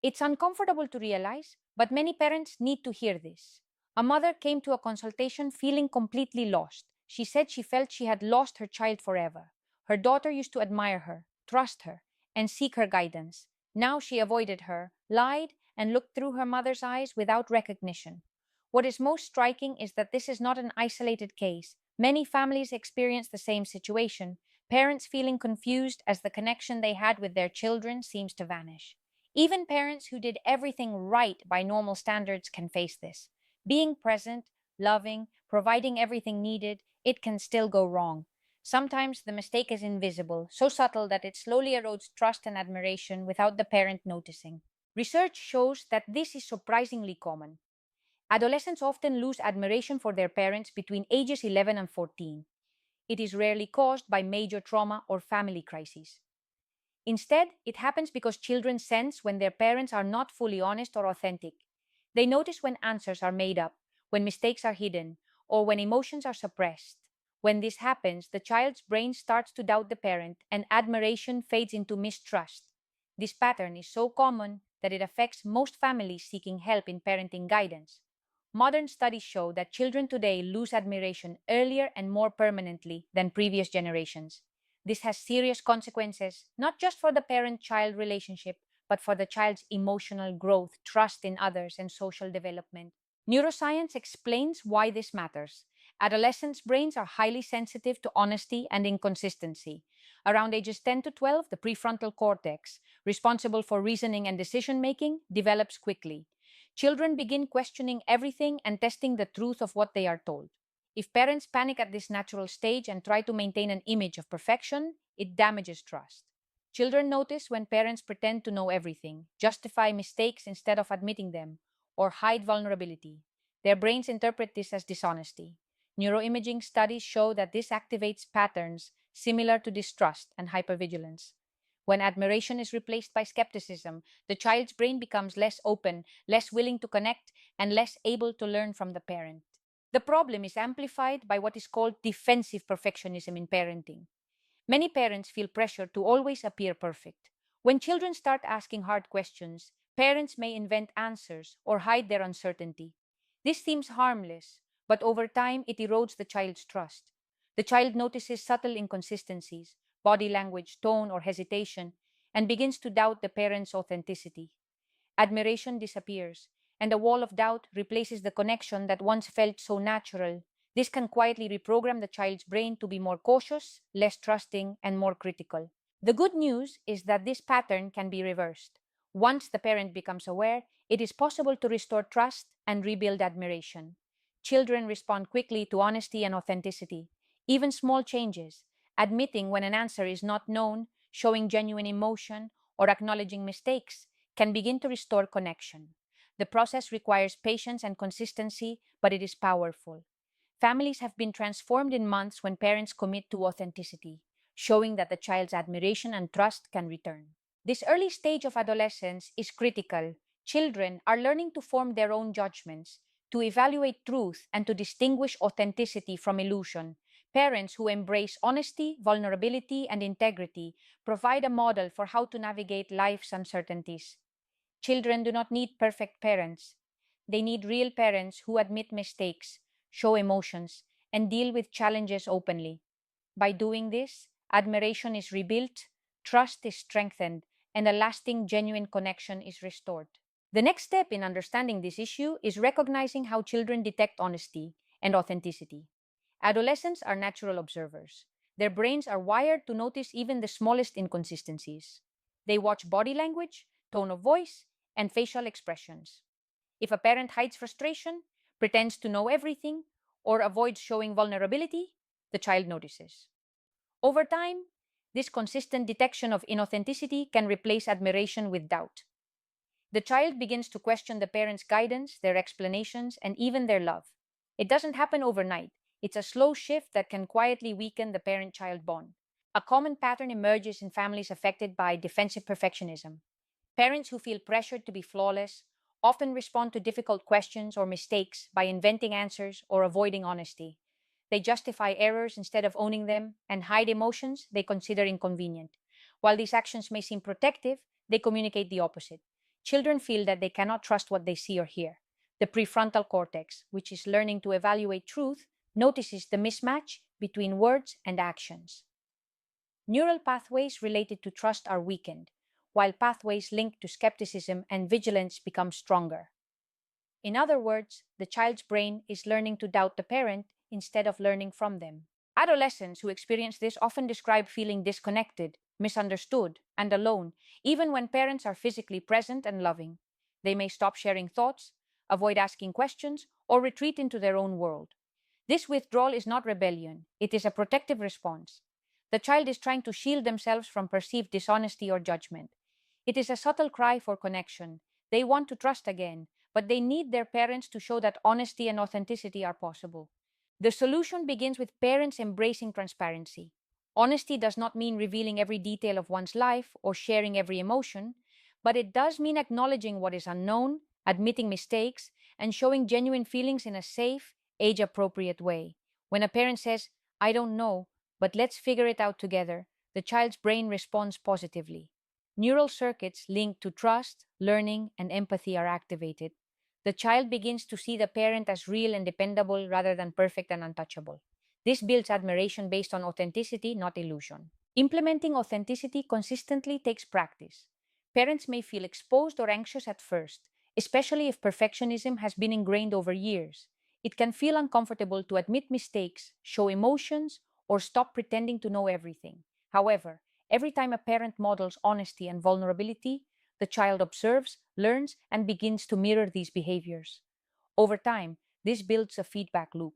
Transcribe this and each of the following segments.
It's uncomfortable to realize, but many parents need to hear this. A mother came to a consultation feeling completely lost. She said she felt she had lost her child forever. Her daughter used to admire her, trust her, and seek her guidance. Now she avoided her, lied, and looked through her mother's eyes without recognition. What is most striking is that this is not an isolated case. Many families experience the same situation, parents feeling confused as the connection they had with their children seems to vanish. Even parents who did everything right by normal standards can face this. Being present, loving, providing everything needed, it can still go wrong. Sometimes the mistake is invisible, so subtle that it slowly erodes trust and admiration without the parent noticing. Research shows that this is surprisingly common. Adolescents often lose admiration for their parents between ages 11 and 14. It is rarely caused by major trauma or family crises. Instead, it happens because children sense when their parents are not fully honest or authentic. They notice when answers are made up, when mistakes are hidden, or when emotions are suppressed. When this happens, the child's brain starts to doubt the parent and admiration fades into mistrust. This pattern is so common that it affects most families seeking help in parenting guidance. Modern studies show that children today lose admiration earlier and more permanently than previous generations. This has serious consequences, not just for the parent child relationship, but for the child's emotional growth, trust in others, and social development. Neuroscience explains why this matters. Adolescents' brains are highly sensitive to honesty and inconsistency. Around ages 10 to 12, the prefrontal cortex, responsible for reasoning and decision making, develops quickly. Children begin questioning everything and testing the truth of what they are told. If parents panic at this natural stage and try to maintain an image of perfection, it damages trust. Children notice when parents pretend to know everything, justify mistakes instead of admitting them, or hide vulnerability. Their brains interpret this as dishonesty. Neuroimaging studies show that this activates patterns similar to distrust and hypervigilance. When admiration is replaced by skepticism, the child's brain becomes less open, less willing to connect, and less able to learn from the parent. The problem is amplified by what is called defensive perfectionism in parenting. Many parents feel pressure to always appear perfect. When children start asking hard questions, parents may invent answers or hide their uncertainty. This seems harmless, but over time it erodes the child's trust. The child notices subtle inconsistencies, body language, tone, or hesitation, and begins to doubt the parent's authenticity. Admiration disappears, and a wall of doubt replaces the connection that once felt so natural. This can quietly reprogram the child's brain to be more cautious, less trusting, and more critical. The good news is that this pattern can be reversed. Once the parent becomes aware, it is possible to restore trust and rebuild admiration. Children respond quickly to honesty and authenticity. Even small changes, admitting when an answer is not known, showing genuine emotion, or acknowledging mistakes, can begin to restore connection. The process requires patience and consistency, but it is powerful. Families have been transformed in months when parents commit to authenticity, showing that the child's admiration and trust can return. This early stage of adolescence is critical. Children are learning to form their own judgments, to evaluate truth, and to distinguish authenticity from illusion. Parents who embrace honesty, vulnerability, and integrity provide a model for how to navigate life's uncertainties. Children do not need perfect parents. They need real parents who admit mistakes, show emotions, and deal with challenges openly. By doing this, admiration is rebuilt, trust is strengthened, and a lasting, genuine connection is restored. The next step in understanding this issue is recognizing how children detect honesty and authenticity. Adolescents are natural observers. Their brains are wired to notice even the smallest inconsistencies. They watch body language, tone of voice, and facial expressions. If a parent hides frustration, pretends to know everything, or avoids showing vulnerability, the child notices. Over time, this consistent detection of inauthenticity can replace admiration with doubt. The child begins to question the parent's guidance, their explanations, and even their love. It doesn't happen overnight. It's a slow shift that can quietly weaken the parent child bond. A common pattern emerges in families affected by defensive perfectionism. Parents who feel pressured to be flawless often respond to difficult questions or mistakes by inventing answers or avoiding honesty. They justify errors instead of owning them and hide emotions they consider inconvenient. While these actions may seem protective, they communicate the opposite. children feel that they cannot trust what they see or hear. The prefrontal cortex, which is learning to evaluate truth, notices the mismatch between words and actions. Neural pathways related to trust are weakened, while pathways linked to skepticism and vigilance become stronger. In other words, the child's brain is learning to doubt the parent instead of learning from them. Adolescents who experience this often describe feeling disconnected, misunderstood, and alone, even when parents are physically present and loving. They may stop sharing thoughts, avoid asking questions, or retreat into their own world. This withdrawal is not rebellion, it is a protective response. The child is trying to shield themselves from perceived dishonesty or judgment. It is a subtle cry for connection. They want to trust again, but they need their parents to show that honesty and authenticity are possible. The solution begins with parents embracing transparency. Honesty does not mean revealing every detail of one's life or sharing every emotion, but it does mean acknowledging what is unknown, admitting mistakes, and showing genuine feelings in a safe, age appropriate way. When a parent says, I don't know, but let's figure it out together, the child's brain responds positively. Neural circuits linked to trust, learning, and empathy are activated. The child begins to see the parent as real and dependable rather than perfect and untouchable. This builds admiration based on authenticity, not illusion. Implementing authenticity consistently takes practice. Parents may feel exposed or anxious at first, especially if perfectionism has been ingrained over years. It can feel uncomfortable to admit mistakes, show emotions, or stop pretending to know everything. However, every time a parent models honesty and vulnerability, the child observes, learns, and begins to mirror these behaviors. Over time, this builds a feedback loop.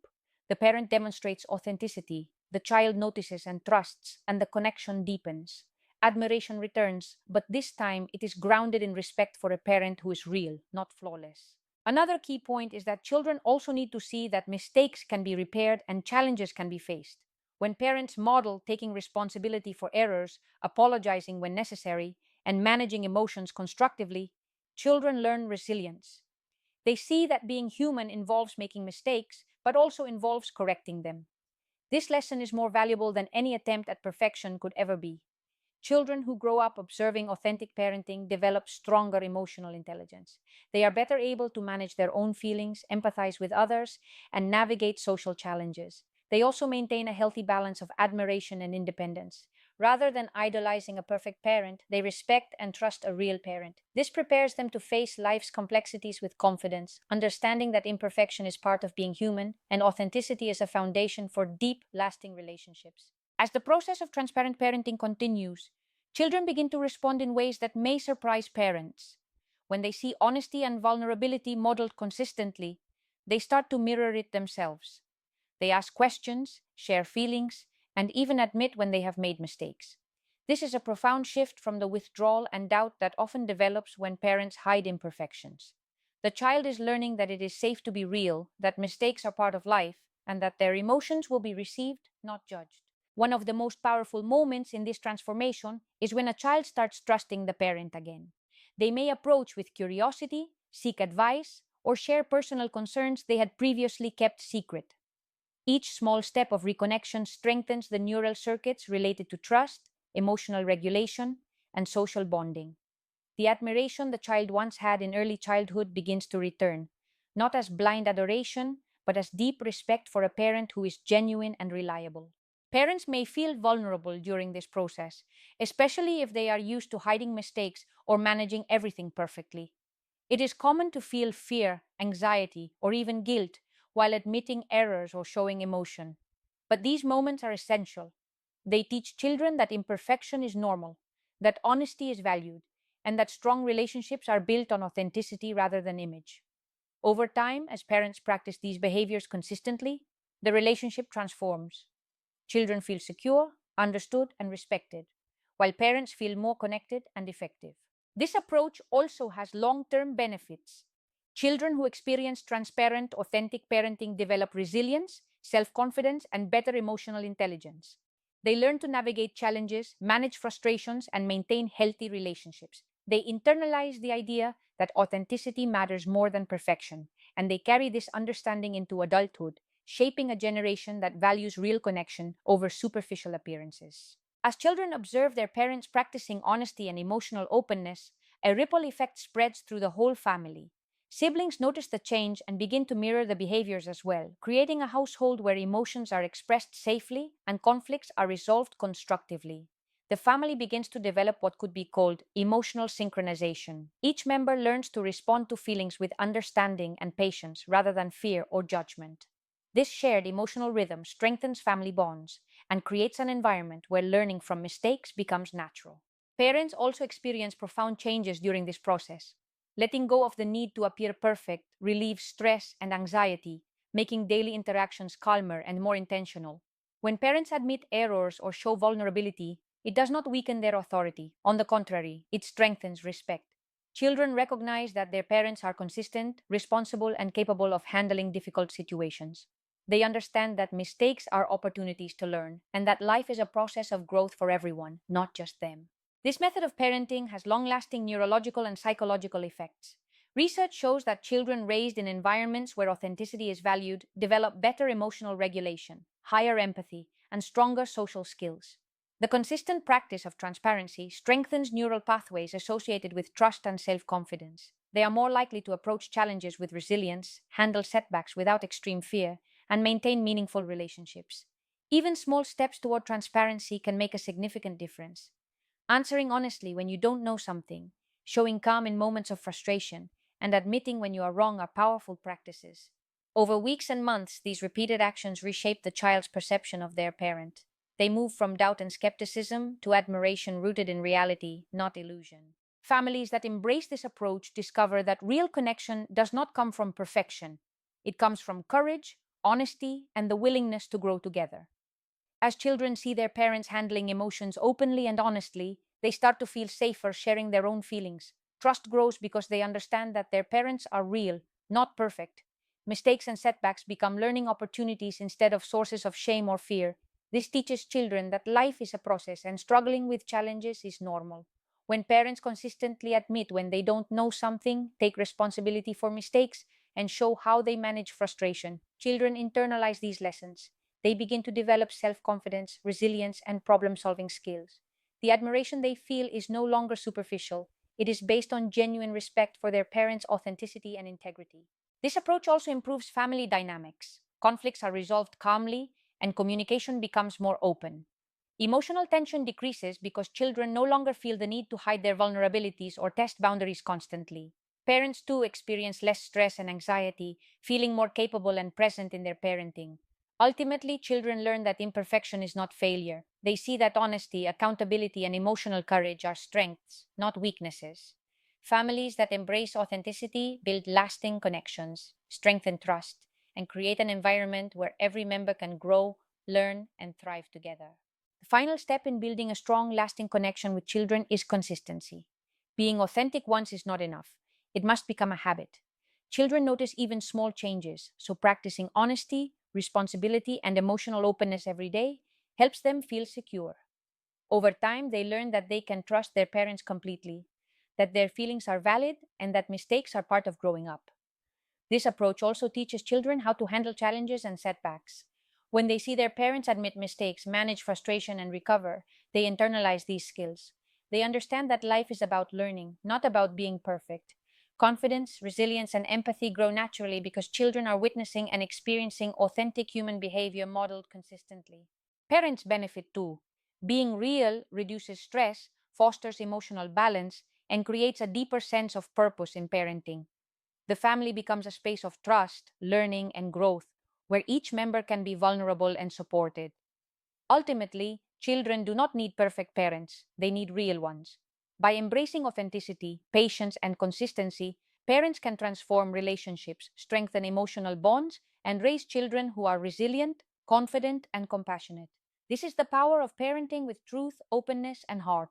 The parent demonstrates authenticity, the child notices and trusts, and the connection deepens. Admiration returns, but this time it is grounded in respect for a parent who is real, not flawless. Another key point is that children also need to see that mistakes can be repaired and challenges can be faced. When parents model taking responsibility for errors, apologizing when necessary, and managing emotions constructively, children learn resilience. They see that being human involves making mistakes, but also involves correcting them. This lesson is more valuable than any attempt at perfection could ever be. Children who grow up observing authentic parenting develop stronger emotional intelligence. They are better able to manage their own feelings, empathize with others, and navigate social challenges. They also maintain a healthy balance of admiration and independence. Rather than idolizing a perfect parent, they respect and trust a real parent. This prepares them to face life's complexities with confidence, understanding that imperfection is part of being human and authenticity is a foundation for deep, lasting relationships. As the process of transparent parenting continues, children begin to respond in ways that may surprise parents. When they see honesty and vulnerability modeled consistently, they start to mirror it themselves. They ask questions, share feelings, and even admit when they have made mistakes. This is a profound shift from the withdrawal and doubt that often develops when parents hide imperfections. The child is learning that it is safe to be real, that mistakes are part of life, and that their emotions will be received, not judged. One of the most powerful moments in this transformation is when a child starts trusting the parent again. They may approach with curiosity, seek advice, or share personal concerns they had previously kept secret. Each small step of reconnection strengthens the neural circuits related to trust, emotional regulation, and social bonding. The admiration the child once had in early childhood begins to return, not as blind adoration, but as deep respect for a parent who is genuine and reliable. Parents may feel vulnerable during this process, especially if they are used to hiding mistakes or managing everything perfectly. It is common to feel fear, anxiety, or even guilt while admitting errors or showing emotion. But these moments are essential. They teach children that imperfection is normal, that honesty is valued, and that strong relationships are built on authenticity rather than image. Over time, as parents practice these behaviors consistently, the relationship transforms. Children feel secure, understood, and respected, while parents feel more connected and effective. This approach also has long term benefits. Children who experience transparent, authentic parenting develop resilience, self confidence, and better emotional intelligence. They learn to navigate challenges, manage frustrations, and maintain healthy relationships. They internalize the idea that authenticity matters more than perfection, and they carry this understanding into adulthood, shaping a generation that values real connection over superficial appearances. As children observe their parents practicing honesty and emotional openness, A ripple effect spreads through the whole family. Siblings notice the change and begin to mirror the behaviors as well, creating a household where emotions are expressed safely and conflicts are resolved constructively. The family begins to develop what could be called emotional synchronization. Each member learns to respond to feelings with understanding and patience rather than fear or judgment. This shared emotional rhythm strengthens family bonds and creates an environment where learning from mistakes becomes natural. Parents also experience profound changes during this process. Letting go of the need to appear perfect relieves stress and anxiety, making daily interactions calmer and more intentional. When parents admit errors or show vulnerability, it does not weaken their authority. On the contrary, it strengthens respect. Children recognize that their parents are consistent, responsible, and capable of handling difficult situations. They understand that mistakes are opportunities to learn and that life is a process of growth for everyone, not just them. This method of parenting has long lasting neurological and psychological effects. Research shows that children raised in environments where authenticity is valued develop better emotional regulation, higher empathy, and stronger social skills. The consistent practice of transparency strengthens neural pathways associated with trust and self confidence. They are more likely to approach challenges with resilience, handle setbacks without extreme fear, and maintain meaningful relationships. Even small steps toward transparency can make a significant difference. Answering honestly when you don't know something, showing calm in moments of frustration, and admitting when you are wrong are powerful practices. Over weeks and months, these repeated actions reshape the child's perception of their parent. They move from doubt and skepticism to admiration rooted in reality, not illusion. Families that embrace this approach discover that real connection does not come from perfection. It comes from courage, honesty, and the willingness to grow together. As children see their parents handling emotions openly and honestly, they start to feel safer sharing their own feelings. Trust grows because they understand that their parents are real, not perfect. Mistakes and setbacks become learning opportunities instead of sources of shame or fear. This teaches children that life is a process and struggling with challenges is normal. When parents consistently admit when they don't know something, take responsibility for mistakes, and show how they manage frustration, children internalize these lessons. They begin to develop self confidence, resilience, and problem solving skills. The admiration they feel is no longer superficial, it is based on genuine respect for their parents' authenticity and integrity. This approach also improves family dynamics. Conflicts are resolved calmly, and communication becomes more open. Emotional tension decreases because children no longer feel the need to hide their vulnerabilities or test boundaries constantly. Parents too experience less stress and anxiety, feeling more capable and present in their parenting. Ultimately, children learn that imperfection is not failure. They see that honesty, accountability, and emotional courage are strengths, not weaknesses. Families that embrace authenticity build lasting connections, strengthen trust, and create an environment where every member can grow, learn, and thrive together. The final step in building a strong, lasting connection with children is consistency. Being authentic once is not enough, it must become a habit. Children notice even small changes, so practicing honesty, responsibility, and emotional openness every day helps them feel secure. Over time, they learn that they can trust their parents completely, that their feelings are valid, and that mistakes are part of growing up. This approach also teaches children how to handle challenges and setbacks. When they see their parents admit mistakes, manage frustration, and recover, they internalize these skills. They understand that life is about learning, not about being perfect. Confidence, resilience, and empathy grow naturally because children are witnessing and experiencing authentic human behavior modeled consistently. Parents benefit too. Being real reduces stress, fosters emotional balance, and creates a deeper sense of purpose in parenting. The family becomes a space of trust, learning, and growth, where each member can be vulnerable and supported. Ultimately, children do not need perfect parents, they need real ones. By embracing authenticity, patience, and consistency, parents can transform relationships, strengthen emotional bonds, and raise children who are resilient, confident, and compassionate. This is the power of parenting with truth, openness, and heart.